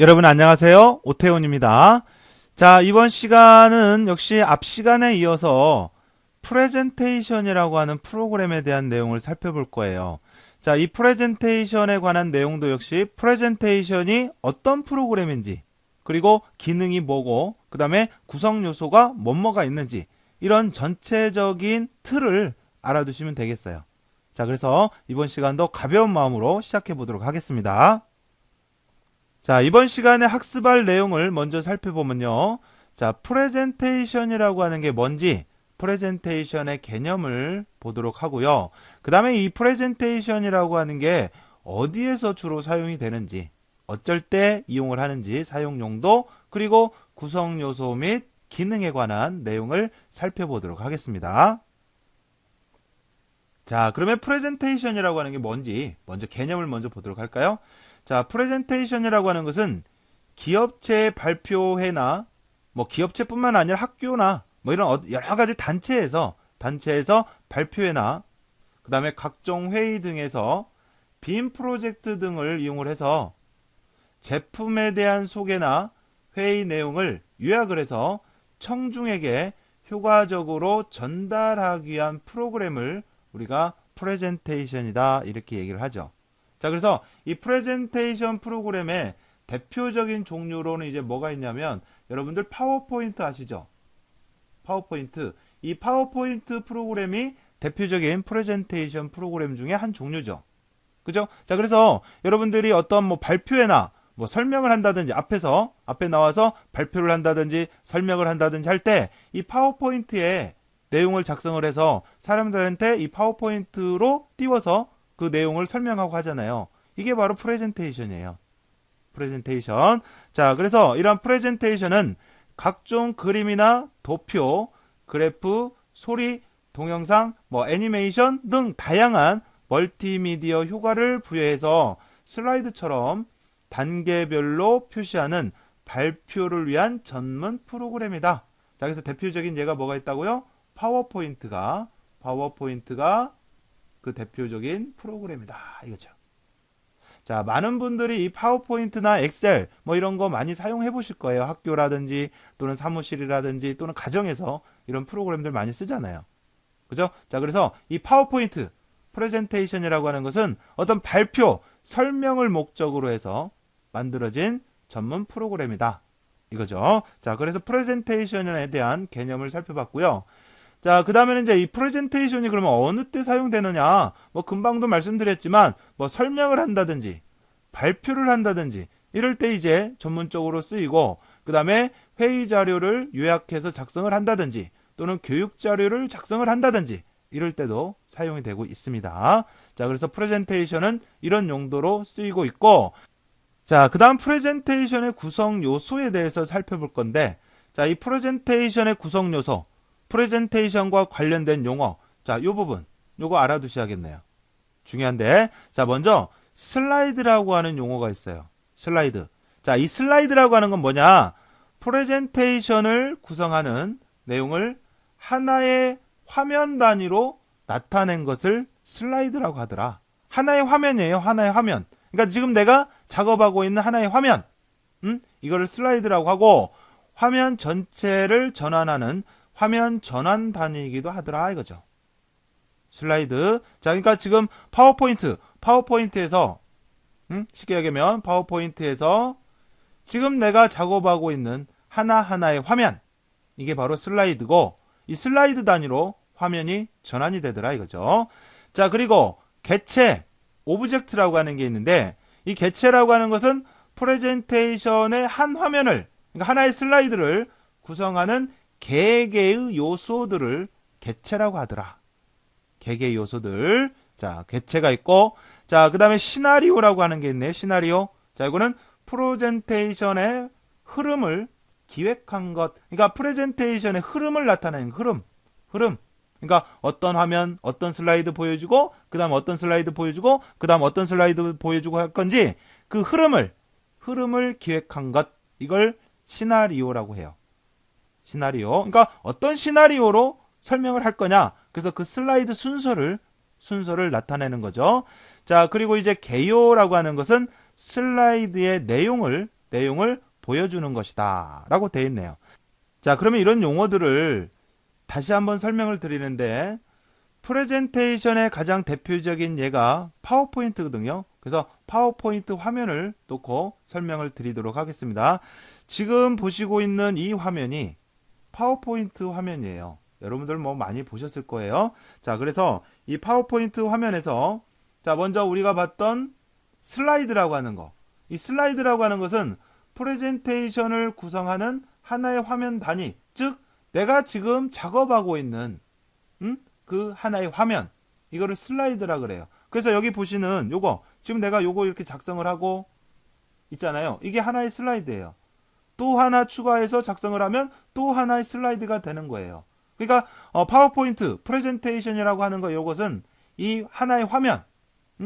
여러분 안녕하세요. 오태훈입니다. 자, 이번 시간은 역시 앞 시간에 이어서 프레젠테이션이라고 하는 프로그램에 대한 내용을 살펴볼 거예요. 자, 이 프레젠테이션에 관한 내용도 역시 프레젠테이션이 어떤 프로그램인지, 그리고 기능이 뭐고, 그 다음에 구성 요소가 뭐뭐가 있는지, 이런 전체적인 틀을 알아두시면 되겠어요. 자, 그래서 이번 시간도 가벼운 마음으로 시작해 보도록 하겠습니다. 자, 이번 시간에 학습할 내용을 먼저 살펴보면요. 자, 프레젠테이션이라고 하는 게 뭔지, 프레젠테이션의 개념을 보도록 하고요. 그 다음에 이 프레젠테이션이라고 하는 게 어디에서 주로 사용이 되는지, 어쩔 때 이용을 하는지, 사용 용도, 그리고 구성 요소 및 기능에 관한 내용을 살펴보도록 하겠습니다. 자, 그러면 프레젠테이션이라고 하는 게 뭔지 먼저 개념을 먼저 보도록 할까요? 자, 프레젠테이션이라고 하는 것은 기업체 발표회나 뭐 기업체뿐만 아니라 학교나 뭐 이런 여러 가지 단체에서 발표회나 그다음에 각종 회의 등에서 빔 프로젝트 등을 이용을 해서 제품에 대한 소개나 회의 내용을 요약을 해서 청중에게 효과적으로 전달하기 위한 프로그램을 우리가 프레젠테이션이다 이렇게 얘기를 하죠. 자, 그래서 이 프레젠테이션 프로그램의 대표적인 종류로는 이제 뭐가 있냐면 여러분들 파워포인트 아시죠? 파워포인트. 이 파워포인트 프로그램이 대표적인 프레젠테이션 프로그램 중에 한 종류죠. 그죠? 자, 그래서 여러분들이 어떤 뭐 발표회나 뭐 설명을 한다든지 앞에 나와서 발표를 한다든지 설명을 한다든지 할 때 이 파워포인트에 내용을 작성을 해서 사람들한테 이 파워포인트로 띄워서 그 내용을 설명하고 하잖아요. 이게 바로 프레젠테이션이에요. 프레젠테이션. 자, 그래서 이런 프레젠테이션은 각종 그림이나 도표, 그래프, 소리, 동영상, 뭐 애니메이션 등 다양한 멀티미디어 효과를 부여해서 슬라이드처럼 단계별로 표시하는 발표를 위한 전문 프로그램이다. 자, 그래서 대표적인 예가 뭐가 있다고요? 파워포인트가 그 대표적인 프로그램이다. 이거죠. 자, 많은 분들이 이 파워포인트나 엑셀 뭐 이런 거 많이 사용해 보실 거예요. 학교라든지 또는 사무실이라든지 또는 가정에서 이런 프로그램들 많이 쓰잖아요. 그죠? 자, 그래서 이 파워포인트 프레젠테이션이라고 하는 것은 어떤 발표, 설명을 목적으로 해서 만들어진 전문 프로그램이다. 이거죠. 자, 그래서 프레젠테이션에 대한 개념을 살펴봤고요. 자, 그 다음에는 이제 이 프레젠테이션이 그러면 어느 때 사용되느냐? 뭐 금방도 말씀드렸지만 뭐 설명을 한다든지 발표를 한다든지 이럴 때 이제 전문적으로 쓰이고 그 다음에 회의 자료를 요약해서 작성을 한다든지 또는 교육 자료를 작성을 한다든지 이럴 때도 사용이 되고 있습니다. 자, 그래서 프레젠테이션은 이런 용도로 쓰이고 있고 자, 그 다음 프레젠테이션의 구성 요소에 대해서 살펴볼 건데 자, 이 프레젠테이션의 구성 요소 프레젠테이션과 관련된 용어. 자, 요 부분. 요거 알아두셔야겠네요. 중요한데. 자, 먼저 슬라이드라고 하는 용어가 있어요. 슬라이드. 자, 이 슬라이드라고 하는 건 뭐냐? 프레젠테이션을 구성하는 내용을 하나의 화면 단위로 나타낸 것을 슬라이드라고 하더라. 하나의 화면이에요. 하나의 화면. 그러니까 지금 내가 작업하고 있는 하나의 화면. 이거를 슬라이드라고 하고 화면 전체를 전환하는 화면 전환 단위이기도 하더라 이거죠. 슬라이드. 자, 그러니까 지금 파워포인트에서 쉽게 얘기하면 파워포인트에서 지금 내가 작업하고 있는 하나하나의 화면 이게 바로 슬라이드고 이 슬라이드 단위로 화면이 전환이 되더라 이거죠. 자, 그리고 개체 오브젝트라고 하는 게 있는데 이 개체라고 하는 것은 프레젠테이션의 한 화면을 그러니까 하나의 슬라이드를 구성하는 개개의 요소들을 개체라고 하더라. 개개의 요소들. 자, 개체가 있고, 자, 그 다음에 시나리오라고 하는 게 있네요. 시나리오. 자, 이거는 프레젠테이션의 흐름을 기획한 것. 그러니까 프레젠테이션의 흐름을 나타내는 흐름. 그러니까 어떤 화면, 어떤 슬라이드 보여주고, 그 다음 어떤 슬라이드 보여주고, 그 다음 어떤 슬라이드 보여주고 할 건지, 그 흐름을 기획한 것. 이걸 시나리오라고 해요. 시나리오. 그러니까 어떤 시나리오로 설명을 할 거냐. 그래서 그 슬라이드 순서를 나타내는 거죠. 자, 그리고 이제 개요라고 하는 것은 슬라이드의 내용을 보여주는 것이다 라고 되어 있네요. 자, 그러면 이런 용어들을 다시 한번 설명을 드리는데, 프레젠테이션의 가장 대표적인 예가 파워포인트거든요. 그래서 파워포인트 화면을 놓고 설명을 드리도록 하겠습니다. 지금 보시고 있는 이 화면이 파워포인트 화면이에요. 여러분들 뭐 많이 보셨을 거예요. 자, 그래서 이 파워포인트 화면에서 자, 먼저 우리가 봤던 슬라이드라고 하는 거. 이 슬라이드라고 하는 것은 프레젠테이션을 구성하는 하나의 화면 단위, 즉 내가 지금 작업하고 있는 그 하나의 화면, 이거를 슬라이드라 그래요. 그래서 여기 보시는 요거, 지금 내가 요거 이렇게 작성을 하고 있잖아요. 이게 하나의 슬라이드예요. 또 하나 추가해서 작성을 하면 또 하나의 슬라이드가 되는 거예요. 그러니까 파워포인트 프레젠테이션이라고 하는 거, 이것은 이 하나의 화면,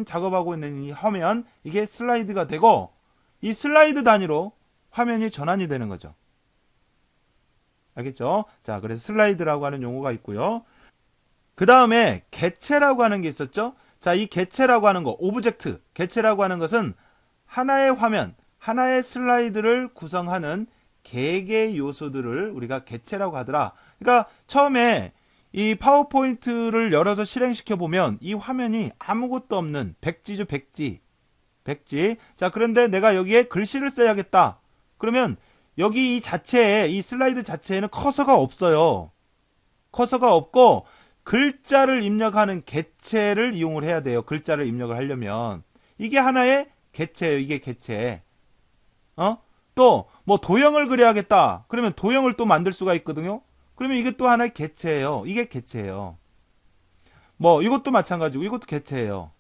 작업하고 있는 이 화면, 이게 슬라이드가 되고, 이 슬라이드 단위로 화면이 전환이 되는 거죠. 알겠죠? 자, 그래서 슬라이드라고 하는 용어가 있고요. 그 다음에 개체라고 하는 게 있었죠. 자, 이 개체라고 하는 거, 오브젝트, 개체라고 하는 것은 하나의 화면, 하나의 슬라이드를 구성하는 개개 요소들을 우리가 개체라고 하더라. 그러니까 처음에 이 파워포인트를 열어서 실행시켜 보면 이 화면이 아무것도 없는 백지죠, 백지. 자, 그런데 내가 여기에 글씨를 써야겠다. 그러면 여기 이 자체에, 이 슬라이드 자체에는 커서가 없어요. 커서가 없고 글자를 입력하는 개체를 이용을 해야 돼요. 글자를 입력을 하려면. 이게 하나의 개체예요. 이게 개체. 또 뭐 도형을 그려야겠다. 그러면 도형을 또 만들 수가 있거든요. 그러면 이게 또 하나의 개체예요. 이게 개체예요. 뭐 이것도 마찬가지고 이것도 개체예요.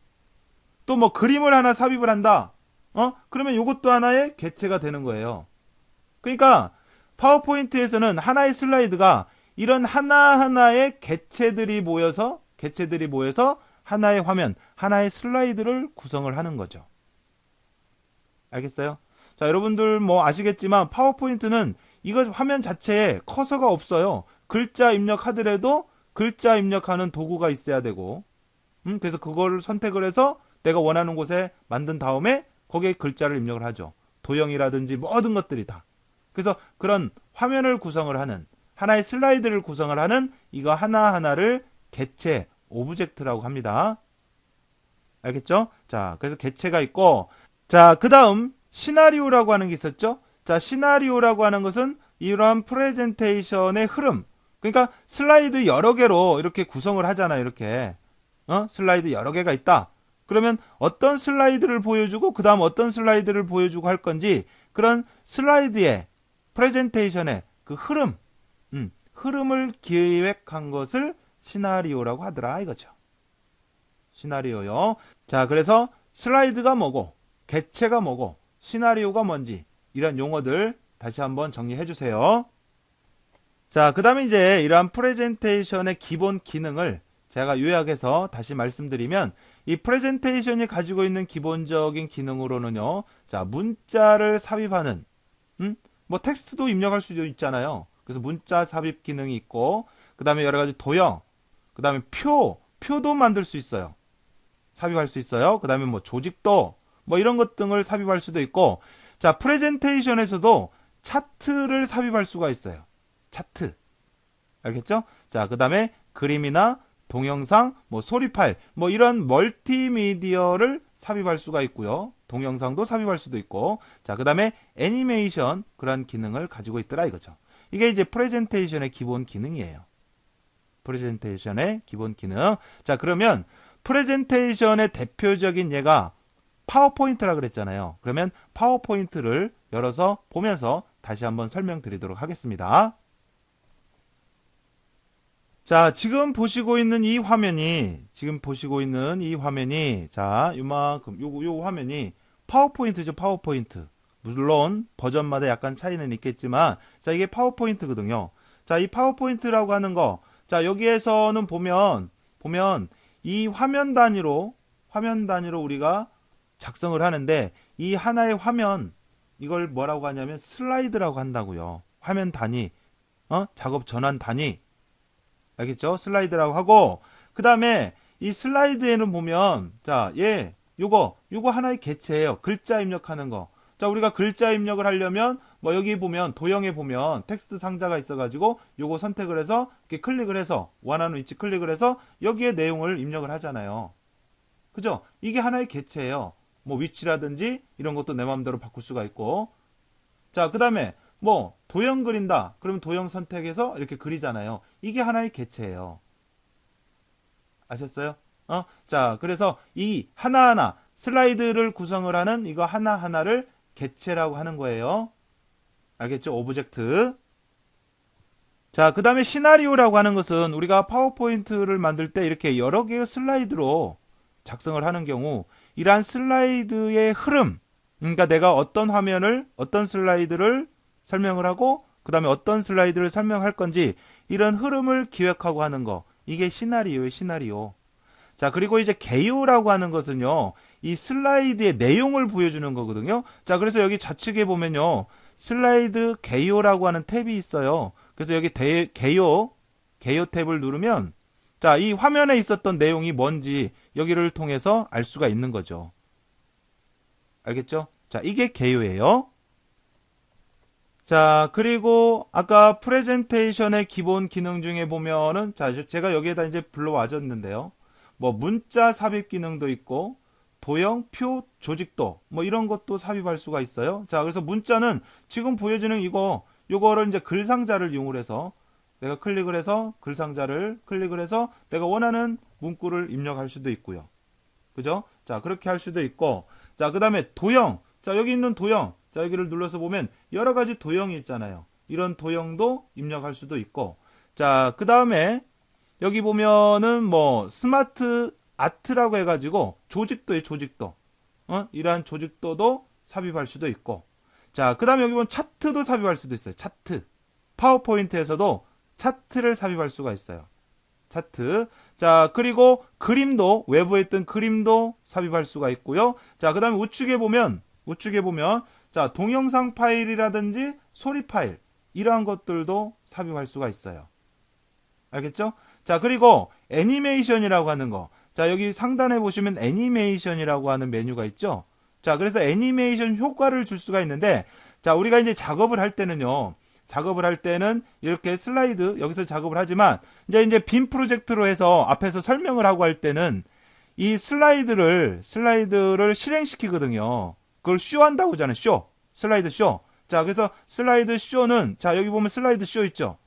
또 뭐 그림을 하나 삽입을 한다. 그러면 이것도 하나의 개체가 되는 거예요. 그러니까 파워포인트에서는 하나의 슬라이드가 이런 하나하나의 개체들이 모여서 하나의 화면, 하나의 슬라이드를 구성을 하는 거죠. 알겠어요? 자, 여러분들 뭐 아시겠지만 파워포인트는 이거 화면 자체에 커서가 없어요. 글자 입력하더라도 글자 입력하는 도구가 있어야 되고, 그래서 그거를 선택을 해서 내가 원하는 곳에 만든 다음에 거기에 글자를 입력을 하죠. 도형이라든지 모든 것들이 다. 그래서 그런 화면을 구성을 하는, 하나의 슬라이드를 구성을 하는 이거 하나하나를 개체, 오브젝트라고 합니다. 알겠죠? 자, 그래서 개체가 있고, 자, 그 다음 시나리오라고 하는 게 있었죠? 자, 시나리오라고 하는 것은 이러한 프레젠테이션의 흐름, 그러니까 슬라이드 여러 개로 이렇게 구성을 하잖아요. 이렇게 슬라이드 여러 개가 있다. 그러면 어떤 슬라이드를 보여주고 그 다음 어떤 슬라이드를 보여주고 할 건지, 그런 슬라이드의 프레젠테이션의 그 흐름을 기획한 것을 시나리오라고 하더라 이거죠. 시나리오요. 자, 그래서 슬라이드가 뭐고 개체가 뭐고 시나리오가 뭔지 이런 용어들 다시 한번 정리해 주세요. 자, 그 다음에 이제 이러한 프레젠테이션의 기본 기능을 제가 요약해서 다시 말씀드리면, 이 프레젠테이션이 가지고 있는 기본적인 기능으로는요, 자, 문자를 삽입하는, 뭐 텍스트도 입력할 수도 있잖아요. 그래서 문자 삽입 기능이 있고, 그 다음에 여러 가지 도형, 그 다음에 표도 만들 수 있어요. 삽입할 수 있어요. 그 다음에 뭐 조직도, 뭐 이런 것 등을 삽입할 수도 있고, 자, 프레젠테이션에서도 차트를 삽입할 수가 있어요. 차트. 알겠죠? 자, 그 다음에 그림이나 동영상, 뭐 소리 파일, 뭐 이런 멀티미디어를 삽입할 수가 있고요. 동영상도 삽입할 수도 있고, 자, 그 다음에 애니메이션, 그런 기능을 가지고 있더라 이거죠. 이게 이제 프레젠테이션의 기본 기능이에요. 프레젠테이션의 기본 기능. 자, 그러면 프레젠테이션의 대표적인 예가 파워포인트라 그랬잖아요. 그러면 파워포인트를 열어서 보면서 다시 한번 설명드리도록 하겠습니다. 자, 지금 보시고 있는 이 화면이, 자, 요만큼, 요 화면이 파워포인트죠, 파워포인트. 물론, 버전마다 약간 차이는 있겠지만, 자, 이게 파워포인트거든요. 자, 이 파워포인트라고 하는 거, 자, 여기에서는 보면, 이 화면 단위로 우리가 작성을 하는데, 이 하나의 화면, 이걸 뭐라고 하냐면 슬라이드라고 한다고요. 화면 단위, 작업 전환 단위. 알겠죠? 슬라이드라고 하고, 그 다음에 이 슬라이드에는 보면, 자, 요거 하나의 개체예요. 글자 입력하는 거. 자, 우리가 글자 입력을 하려면 뭐 여기 보면 도형에 보면 텍스트 상자가 있어가지고 요거 선택을 해서 이렇게 클릭을 해서 원하는 위치 클릭을 해서 여기에 내용을 입력을 하잖아요. 그죠? 이게 하나의 개체예요. 뭐 위치라든지 이런 것도 내 마음대로 바꿀 수가 있고. 자, 그 다음에 뭐 도형 그린다. 그러면 도형 선택해서 이렇게 그리잖아요. 이게 하나의 개체예요. 아셨어요? 자, 그래서 이 하나하나 슬라이드를 구성을 하는 이거 하나하나를 개체라고 하는 거예요. 알겠죠? 오브젝트. 자, 그 다음에 시나리오라고 하는 것은 우리가 파워포인트를 만들 때 이렇게 여러 개의 슬라이드로 작성을 하는 경우 이러한 슬라이드의 흐름, 그러니까 내가 어떤 화면을 어떤 슬라이드를 설명을 하고 그 다음에 어떤 슬라이드를 설명할 건지 이런 흐름을 기획하고 하는 거, 이게 시나리오예요. 시나리오. 자, 그리고 이제 개요라고 하는 것은요, 이 슬라이드의 내용을 보여주는 거거든요. 자, 그래서 여기 좌측에 보면요, 슬라이드 개요라고 하는 탭이 있어요. 그래서 여기 개요 탭을 누르면 자, 이 화면에 있었던 내용이 뭔지 여기를 통해서 알 수가 있는 거죠. 알겠죠? 자, 이게 개요예요. 자, 그리고 아까 프레젠테이션의 기본 기능 중에 보면은 자, 제가 여기에다 이제 불러와줬는데요. 뭐 문자 삽입 기능도 있고 도형, 표, 조직도 뭐 이런 것도 삽입할 수가 있어요. 자, 그래서 문자는 지금 보여지는 요거를 이제 글 상자를 이용을 해서 내가 클릭을 해서 글 상자를 클릭을 해서 내가 원하는 문구를 입력할 수도 있고요. 그죠? 자, 그렇게 할 수도 있고. 자, 그 다음에 도형. 자, 여기 있는 도형. 자, 여기를 눌러서 보면 여러 가지 도형이 있잖아요. 이런 도형도 입력할 수도 있고. 자, 그 다음에 여기 보면은 뭐 스마트 아트라고 해가지고 조직도에 조직도. 이러한 조직도도 삽입할 수도 있고. 자, 그 다음에 여기 보면 차트도 삽입할 수도 있어요. 차트. 파워포인트에서도 차트를 삽입할 수가 있어요. 차트. 자, 그리고 그림도, 외부에 있던 그림도 삽입할 수가 있고요. 자, 그 다음에 우측에 보면, 자, 동영상 파일이라든지 소리 파일, 이러한 것들도 삽입할 수가 있어요. 알겠죠? 자, 그리고 애니메이션이라고 하는 거. 자, 여기 상단에 보시면 애니메이션이라고 하는 메뉴가 있죠? 자, 그래서 애니메이션 효과를 줄 수가 있는데, 자, 우리가 이제 작업을 할 때는요, 이렇게 슬라이드 여기서 작업을 하지만 이제 빔 프로젝트로 해서 앞에서 설명을 하고 할 때는 이 슬라이드를 실행시키거든요. 그걸 쇼한다고 하잖아요. 슬라이드 쇼. 자, 그래서 슬라이드 쇼는 자, 여기 보면 슬라이드 쇼 있죠.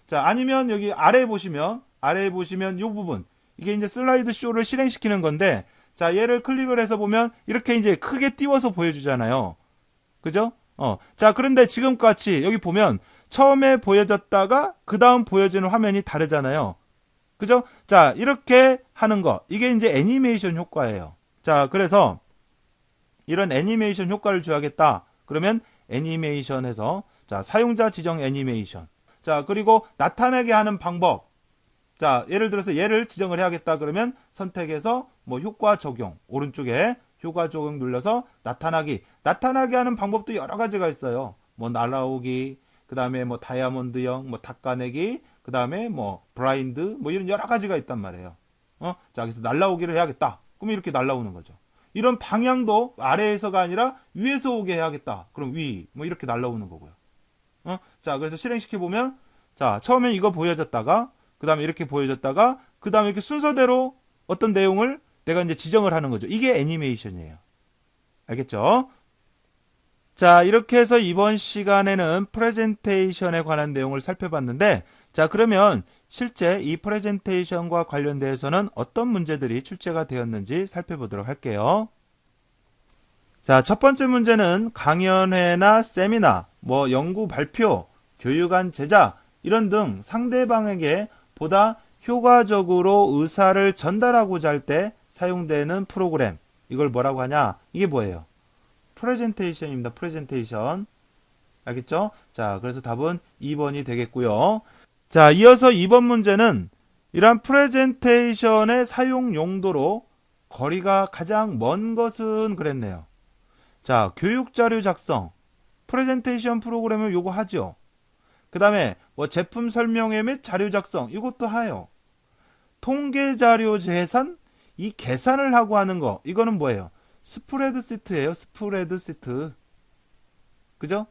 자, 아니면 여기 아래에 보시면 요 부분 이게 이제 슬라이드 쇼를 실행시키는 건데 자, 얘를 클릭을 해서 보면 이렇게 이제 크게 띄워서 보여주잖아요. 그죠? 자, 그런데 지금같이 여기 보면 처음에 보여졌다가 그 다음 보여지는 화면이 다르잖아요. 그죠? 자, 이렇게 하는 거. 이게 이제 애니메이션 효과예요. 자, 그래서 이런 애니메이션 효과를 줘야겠다. 그러면 애니메이션에서 자, 사용자 지정 애니메이션. 자, 그리고 나타나게 하는 방법. 자, 예를 들어서 얘를 지정을 해야겠다. 그러면 선택해서 뭐 효과 적용. 오른쪽에 효과 적용 눌러서 나타나게 하는 방법도 여러 가지가 있어요. 뭐 날아오기, 그 다음에 뭐 다이아몬드형, 뭐 닦아내기, 그 다음에 뭐 브라인드, 뭐 이런 여러 가지가 있단 말이에요. 자, 그래서 날아오기를 해야겠다. 그럼 이렇게 날아오는 거죠. 이런 방향도 아래에서가 아니라 위에서 오게 해야겠다. 그럼 위, 뭐 이렇게 날아오는 거고요. 자, 그래서 실행시켜 보면 자, 처음엔 이거 보여졌다가 그 다음에 이렇게 보여졌다가 그 다음에 이렇게 순서대로 어떤 내용을 내가 이제 지정을 하는 거죠. 이게 애니메이션이에요. 알겠죠? 자, 이렇게 해서 이번 시간에는 프레젠테이션에 관한 내용을 살펴봤는데, 자, 그러면 실제 이 프레젠테이션과 관련돼서는 어떤 문제들이 출제가 되었는지 살펴보도록 할게요. 자, 첫 번째 문제는 강연회나 세미나, 뭐 연구 발표, 교육안 제작 이런 등 상대방에게 보다 효과적으로 의사를 전달하고자 할 때 사용되는 프로그램. 이걸 뭐라고 하냐? 이게 뭐예요? 프레젠테이션입니다. 프레젠테이션. 알겠죠? 자, 그래서 답은 2번이 되겠고요. 자, 이어서 2번 문제는 이러한 프레젠테이션의 사용 용도로 거리가 가장 먼 것은 그랬네요. 자, 교육자료 작성. 프레젠테이션 프로그램을 요거 하죠. 그 다음에 뭐 제품 설명회 및 자료 작성. 이것도 하요. 통계 자료 재산? 이 계산을 하고 하는 거. 이거는 뭐예요? 스프레드시트예요. 스프레드시트. 그죠?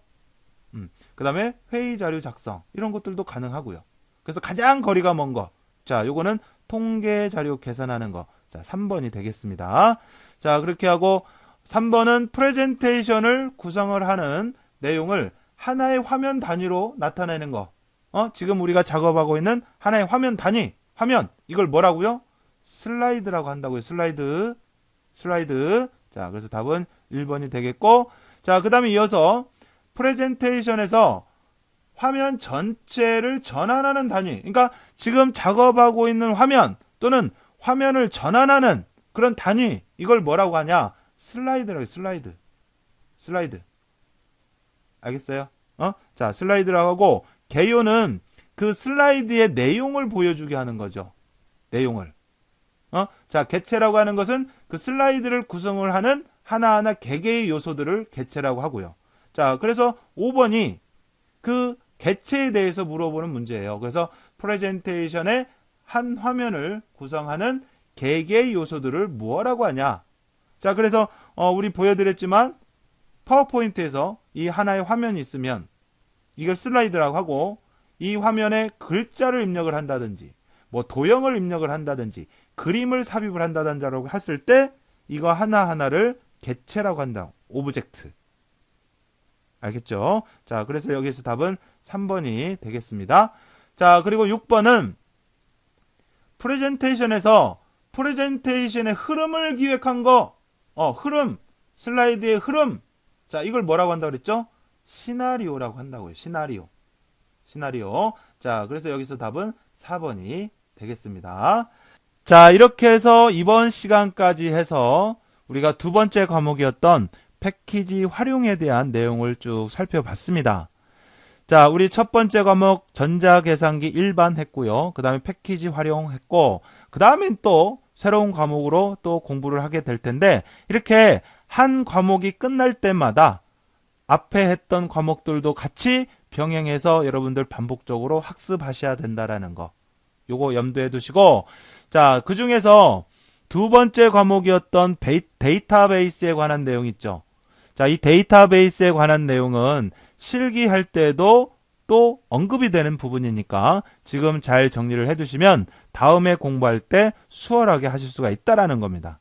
그 다음에 회의 자료 작성 이런 것들도 가능하고요. 그래서 가장 거리가 먼 거. 자, 요거는 통계 자료 계산하는 거. 자, 3번이 되겠습니다. 자, 그렇게 하고 3번은 프레젠테이션을 구성을 하는 내용을 하나의 화면 단위로 나타내는 거. 지금 우리가 작업하고 있는 하나의 화면 단위. 화면. 이걸 뭐라고요? 슬라이드라고 한다고요. 슬라이드. 자, 그래서 답은 1번이 되겠고, 자, 그 다음에 이어서 프레젠테이션에서 화면 전체를 전환하는 단위. 그러니까 지금 작업하고 있는 화면 또는 화면을 전환하는 그런 단위. 이걸 뭐라고 하냐? 슬라이드라고 해요. 슬라이드. 알겠어요? 자, 슬라이드라고 하고, 개요는 그 슬라이드의 내용을 보여주게 하는 거죠. 내용을. 자, 개체라고 하는 것은 그 슬라이드를 구성을 하는 하나하나 개개의 요소들을 개체라고 하고요. 자, 그래서 5번이 그 개체에 대해서 물어보는 문제예요. 그래서 프레젠테이션의 한 화면을 구성하는 개개의 요소들을 뭐라고 하냐? 자, 그래서 우리 보여드렸지만 파워포인트에서 이 하나의 화면이 있으면 이걸 슬라이드라고 하고, 이 화면에 글자를 입력을 한다든지 뭐 도형을 입력을 한다든지 그림을 삽입을 한다든지라고 했을 때 이거 하나하나를 개체라고 한다. 오브젝트. 알겠죠? 자, 그래서 여기서 답은 3번이 되겠습니다. 자, 그리고 6번은 프레젠테이션에서 프레젠테이션의 흐름을 기획한 거. 흐름. 슬라이드의 흐름. 자, 이걸 뭐라고 한다고 그랬죠? 시나리오라고 한다고요. 시나리오. 자, 그래서 여기서 답은 4번이 되겠습니다. 자, 이렇게 해서 이번 시간까지 해서 우리가 두 번째 과목이었던 패키지 활용에 대한 내용을 쭉 살펴봤습니다. 자, 우리 첫 번째 과목 전자계산기 일반 했고요. 그 다음에 패키지 활용했고, 그 다음엔 또 새로운 과목으로 또 공부를 하게 될 텐데, 이렇게 한 과목이 끝날 때마다 앞에 했던 과목들도 같이 병행해서 여러분들 반복적으로 학습하셔야 된다라는 거. 요거 염두에 두시고, 자, 그 중에서 두 번째 과목이었던 데이터베이스에 관한 내용 있죠. 자, 이 데이터베이스에 관한 내용은 실기할 때도 또 언급이 되는 부분이니까 지금 잘 정리를 해두시면 다음에 공부할 때 수월하게 하실 수가 있다라는 겁니다.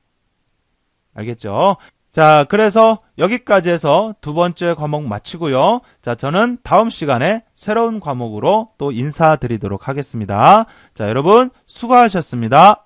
알겠죠? 자, 그래서 여기까지 해서 두 번째 과목 마치고요. 자, 저는 다음 시간에 새로운 과목으로 또 인사드리도록 하겠습니다. 자, 여러분 수고하셨습니다.